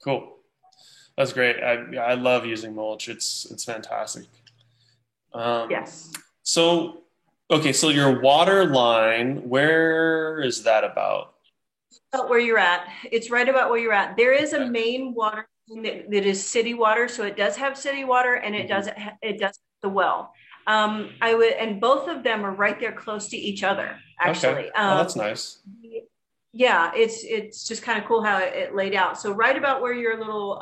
Cool. That's great. I love using mulch. It's fantastic. Um, Yes. so okay, so your water line, where is that about? About where you're at. It's right about where you're at. There is a Okay. main water that is city water, so it does have city water, and Hmm. it does the well. I would, and both of them are right there close to each other, Okay. actually. Oh, that's nice. Yeah, it's just kind of cool how it laid out. So right about where your little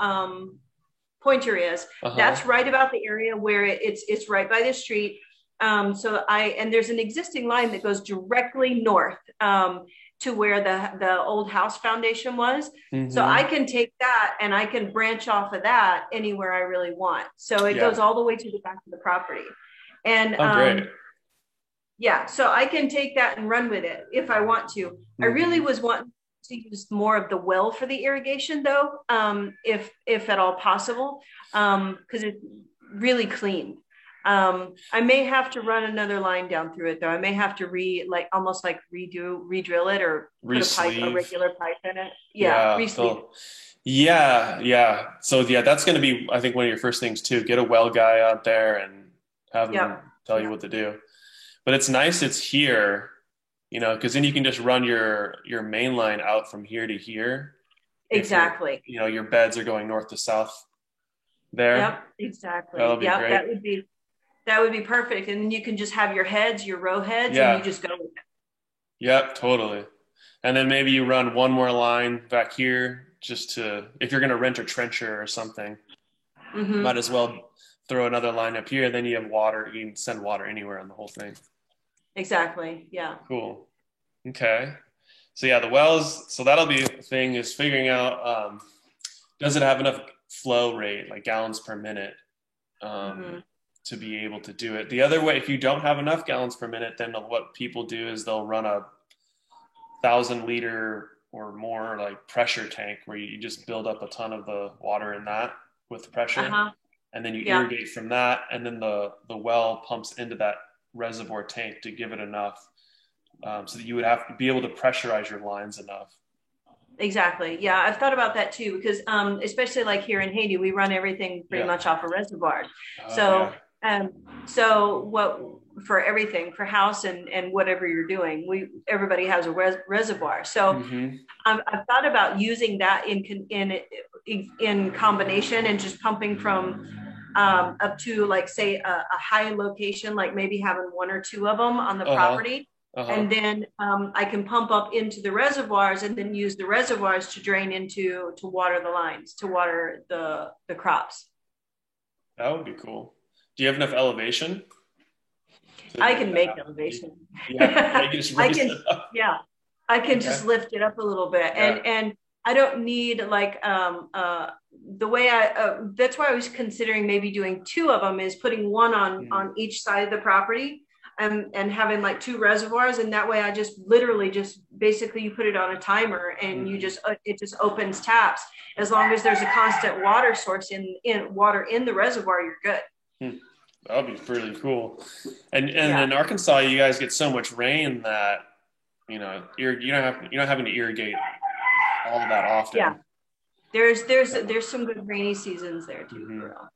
pointer is, Uh-huh. that's right about the area where it's right by the street. So and there's an existing line that goes directly north to where the old house foundation was. So I Hmm. can take that and I can branch off of that anywhere I really want. So it Yeah. goes all the way to the back of the property. And Oh, great. yeah, so I can take that and run with it if I want to. I really Hmm. was wanting to use more of the well for the irrigation though, if at all possible, because it's really clean. I may have to run another line down through it though. I may have to almost like redrill it or put a Re-sleeve. regular pipe in it. Yeah, Yeah. re-sleeve it. Yeah, yeah. So yeah, that's going to be, I think, one of your first things too. Get a well guy out there and have them Yep. tell you Yep. what to do. But it's nice it's here, because then you can just run your main line out from here to here. If Exactly. your beds are going north to south there. Yep. Exactly. That'll be Yep. great. That would be perfect. And then you can just have your row heads, and you Yeah. just go with Yep, totally. And then maybe you run one more line back here just if you're going to rent a trencher or something, it. Mm-hmm. might as well throw another line up here. Then you have water. You can send water anywhere on the whole thing. Exactly. Yeah. Cool. Okay. So yeah, the wells. So that'll be a thing is figuring out does it have enough flow rate, like gallons per minute, um, Mm-hmm. to be able to do it. The other way, if you don't have enough gallons per minute, then what people do is they'll run a 1,000 liter or more like pressure tank where you just build up a ton of the water in that with pressure, Uh-huh. and then you Yeah. irrigate from that, and then the well pumps into that reservoir tank to give it enough, so that you would have to be able to pressurize your lines enough. Exactly. Yeah. I've thought about that too, because especially like here in Haiti, we run everything pretty Yeah. much off a reservoir. Oh So yeah. um so what for everything for house and whatever you're doing, we everybody has a reservoir. So Mm-hmm. I've thought about using that in combination and just pumping from up to like say a high location, like maybe having one or two of them on the Uh huh. property. Uh huh. And then I can pump up into the reservoirs and then use the reservoirs to drain into to water the lines, to water the crops. That would be cool. Do you have enough elevation to I make can that make happen? elevation. Yeah, you can just I raise can, it up. yeah, I can Okay. just lift it up a little bit, Yeah. and I don't need like the way that's why I was considering maybe doing two of them is putting one Mm. on each side of the property and having like two reservoirs, and that way I just literally just basically you put it on a timer and you Hmm. just it just opens taps. As long as there's a constant water source in water in the reservoir, you're good. Hmm. That would be pretty cool. And Yeah. in Arkansas, you guys get so much rain that you're not having to irrigate all that Yeah. often. There's some good rainy seasons there too, Hmm. for real.